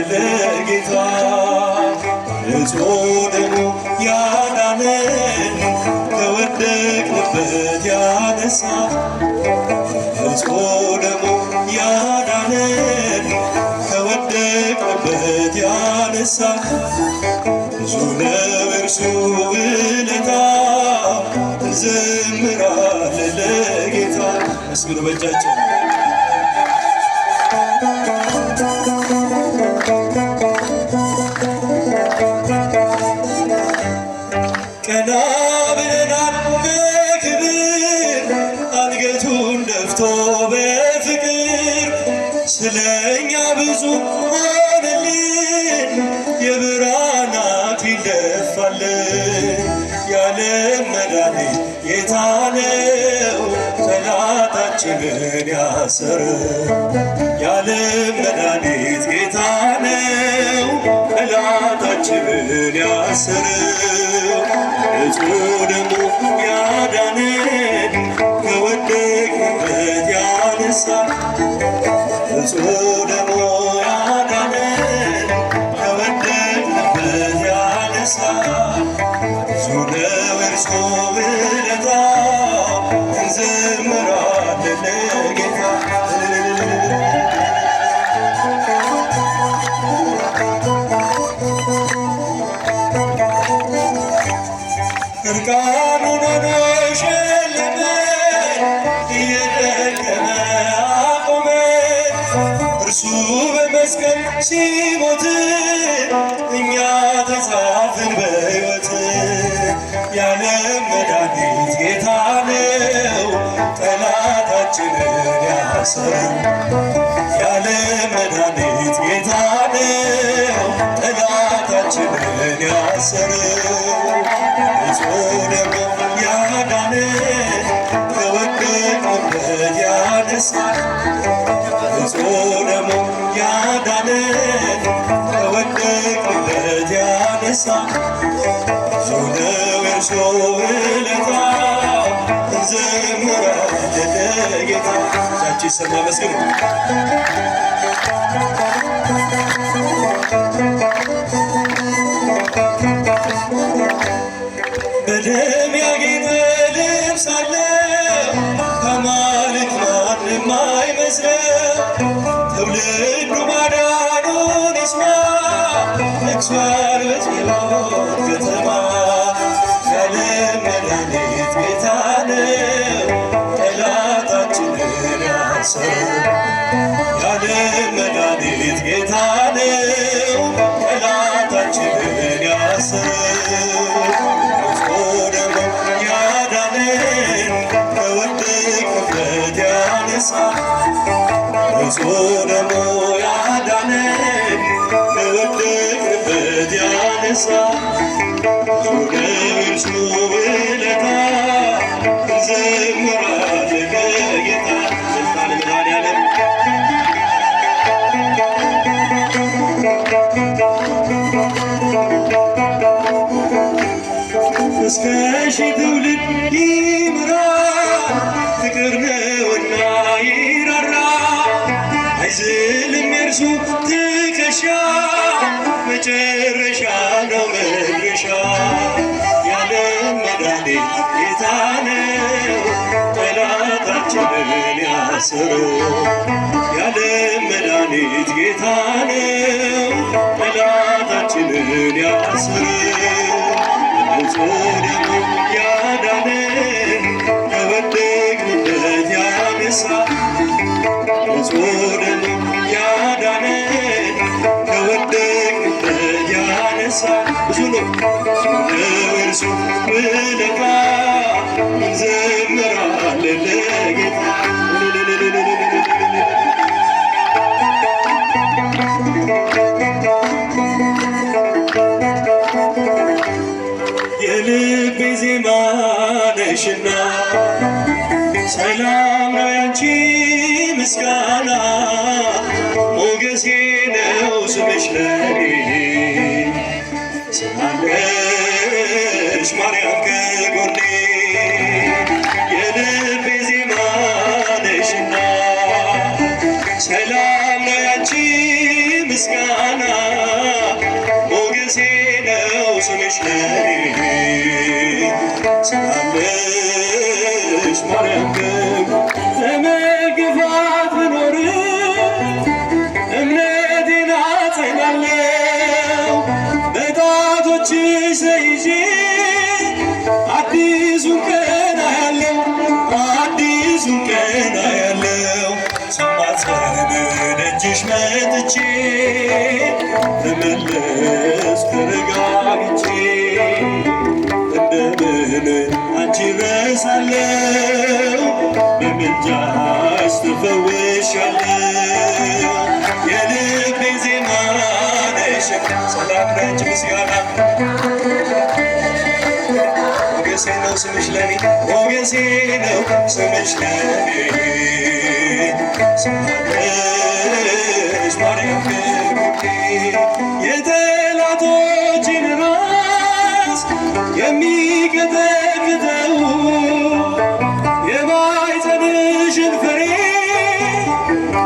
ለጌታ ንጹሕ ደሙ ያዳነን ከወደቅንበት ያነሳ ንጹሕ ደሙ ያዳነን ከወደቅንበት ያነሳ ብዙ ነው እርሱ ውለታ እንዘምራለን ለጌታ። መስግኑ በእጃችን ቀና ብለናል በክብር አንገቱን ደፍቶ በፍቅር ስለኛ ብዙ ሆነልን የብርሃን አክሊል ደፋልን። የዓለም መድኃኒት ጌታ ነው ጠላታችንን ያሰረው። የዓለም መድኃኒት ጌታ ነው ጠላታችንን ያሰረው። ንጹሕ ደሙ ያዳነን ከወደቅንበት ያነሳ ንጹሕ ደሙ ያዳነን ከወደቅንበት ያነሳ ብዙ ነው እርሱ ውለታ እንዘምራለን ለጌታ። እርቃኑን ሆኖ ሸለመን እየደከመ አቆመን። እርሱ በመስቀል ሲሞት እኛ ተጻፍን በሕይወት። የዓለም መድኃኒት ጌታ ነው ጠላታችንን ያሰረው። የዓለም መድኃኒት ጌታ ነው ጠላታችንን ያሰረው። ንጹሕ ደሙ ያዳነን ከወደቅንበት ያነሳ ንጹሕ ደሙ ያዳነን ከወደቅንበት ያነሳ ብዙ ነው የእርሱ ውለታ እንዘምራለን ለጌታ። እጃችን ይሰማ መስግኑ። በደም ያጌጠ ልብስ አለው ከአማልክት ማንም አይመስለው። ትውልዱ ማዳኑን ይስማ ነግሷል በጽዮን ከተማ። የዓለም መድኃኒት ጌታ ነው ጠላታችንን ያሰረው። የዓለም መድኃኒት ጌታ ነው ጠላታችንን ያሰረው። ንጹሕ ደሙ ያዳነን ከወደቅንበት ያነሳ ብዙ ነው የእርሱ ውለታ እንዘምራለን ለጌታ። ስልጣን መድኃኔዓለም እስከ ሺህ ትውልድ ይምራል ፍቅር ነውና ይራራል። አይዝልም የእርሱ ትከሻ መጨረሻ ነው መድረሻ። የዓለም መድኃኒት ጌታ ነው ጠላታችንን ያሰረው። የዓለም መድኃኒት ጌታ ነው ጠላታችንን ያሰረው። ንጹሕ ደሙ ያዳነን ከወደቅንበት ያነሳ ንጹሕ ደሙ ያዳነን ከወደቅንበት ያነሳ ብዙ ነው እርሱ ውለታ እንዘምራለን ለጌታ። የልቤ ዜማ ነሽና ሰላም ነው ያንቺ ምስጋና። ሞገሴ ነው ስምሽ ለኔ ስላለሽ ማርያም ከጎኔ። የልቤ ዜማ ነሽና ሰላም ነው ያንቺ ምስጋና ምስጋና ሞገሴ ነው ስምሽ ለኔ ስላለሽ ማርያም ለመግፋት ብኖር እምነቴን አጸናለሁ በጣቶችሽ ተይዤ አዲሱን ቀን አያለው አዲሱን ቀን አያለው ስማጸን ደጅሽ መጥቼ ልመለስ ተረጋግቼ እንደምን አንቺ ረሳለው በምልጃሽ ተፈውሻለሁ የልቤ ዜማ ነሽ ሰላም ነች ምስጋና ሞገሴ ነው ስምሽ ለኔ ሞገሴ ነው ስምሽ ለኔ ስላለሽ ማርያም የጠላቶችን ራስ የሚቀጠቅጠው የማኅፀንሽን ፍሬ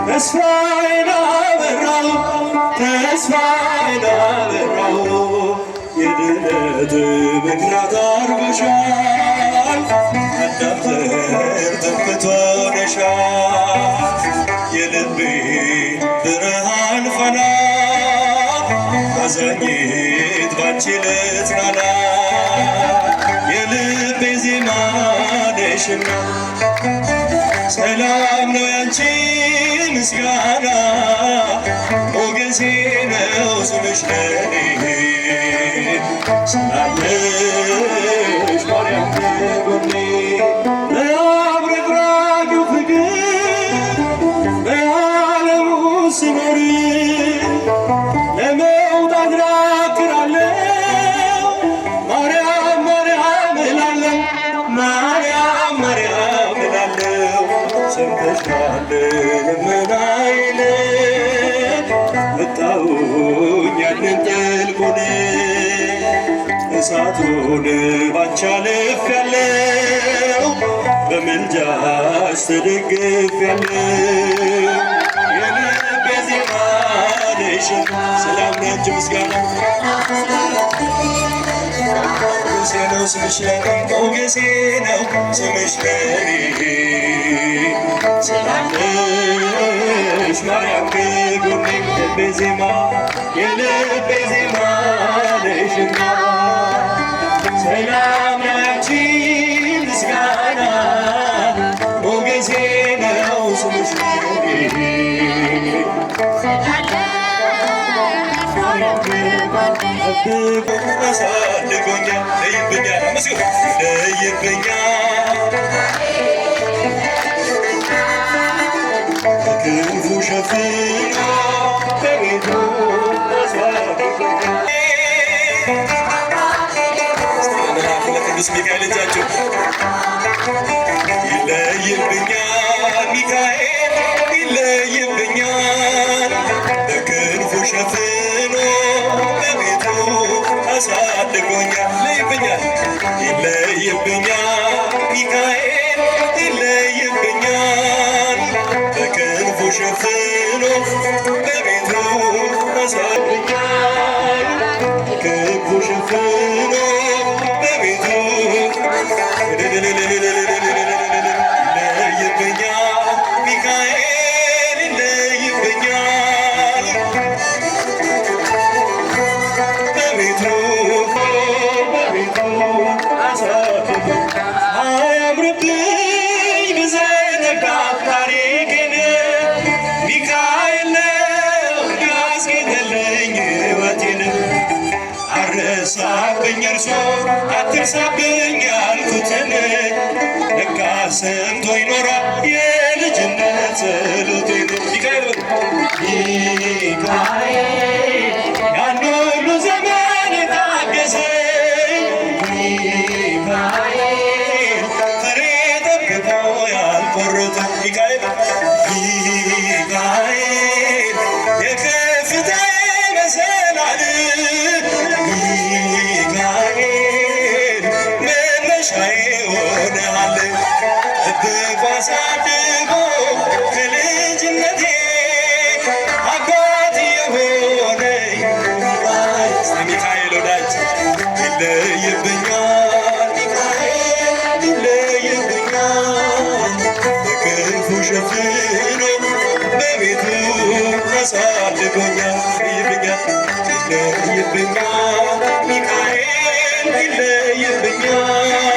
ተስፋዬን አበራው ተስፋዬን አበራው የድነት ምክንያት አድርጎሻል አዳም ዘር ተክቶ ሆነሻል የልቤ ብርሃን ፋና አዛኝት ባንቺ ልጽናና የልቤ ዜማ ነሽና ሰላም ነው ያንቺ ምስጋና ሞገሴ ነው ስምሽ ለኔ ስላለሽ ማርያም ጎኔ በአብረቅራቂው ፍቅር በዓለሙ ስኖር ለመውጣት ዳክራለሁ ማርያም ማርያም እላለሁ ማርያም ማርያም እላለሁ ሰምተሻል ልመናዬን ወጣሁኝ ያንን ጥልቁን እሳቱን ባንቺ አልፌያለሁ በምልጃሽ ተደግፌያለሁ የልቤ ዜማ ነሽ ሰላም ነች ምስጋና ሞገሴ ነው ስምሽ ለኔ ሞገሴ ነው ስምሽ ለኔ ስላለሽ ማርያም ከጎኔ የልቤ ዜማ የልቤ ዜማ ነሽና ሰላም ያንቺ ምስጋና ሞገሴ ነው ስምሽ ለኔ አሳድጎኛል ለይብኛል ለይብኛል በክንፉ ሸፍኖ በቤቱ አሳድጎኛል ለቅዱስ ሚካኤል እጃቸው ይለይብኛል ሚካኤል ይለይብኛል በክንፉ ሸፍኖ በቤቱ አሳድጎኛል ይለይብኛል ይለይብኛል ሚካኤል ይለይብኛል በክንፉ ሸፍኖ በቤቱ አሳድጎኛል በክንፉ ሸፍኖ በቤቱ ይለይብኛል ሚካኤል ይለይብኛል በቤቱ አሳድጎኛል አያምርብኝ ብዘነጋ ታሪኬን ሚካኤል ነው ያስጌጠልኝ ሕይወቴን አረሳብኝ እርሶ አትርሳብኝ ያልኩትን ለካ ሰምቶ ይኖራል የልጅነት ጸሎቴን ሚካኤል ሚካኤል ያን ሁሉ ዘመን የታገሰኝ ሚካኤል ፍሬ ጠብቆ ያልቆረጠ ሚካኤል ሚካኤል የከፍታዬ መሰላል ሚካኤል መነሻዬ ሆነሃል ጠብቆ አሳድጎ አድርጎኛል ይለይብኛል ሚካኤል ይለይብኛል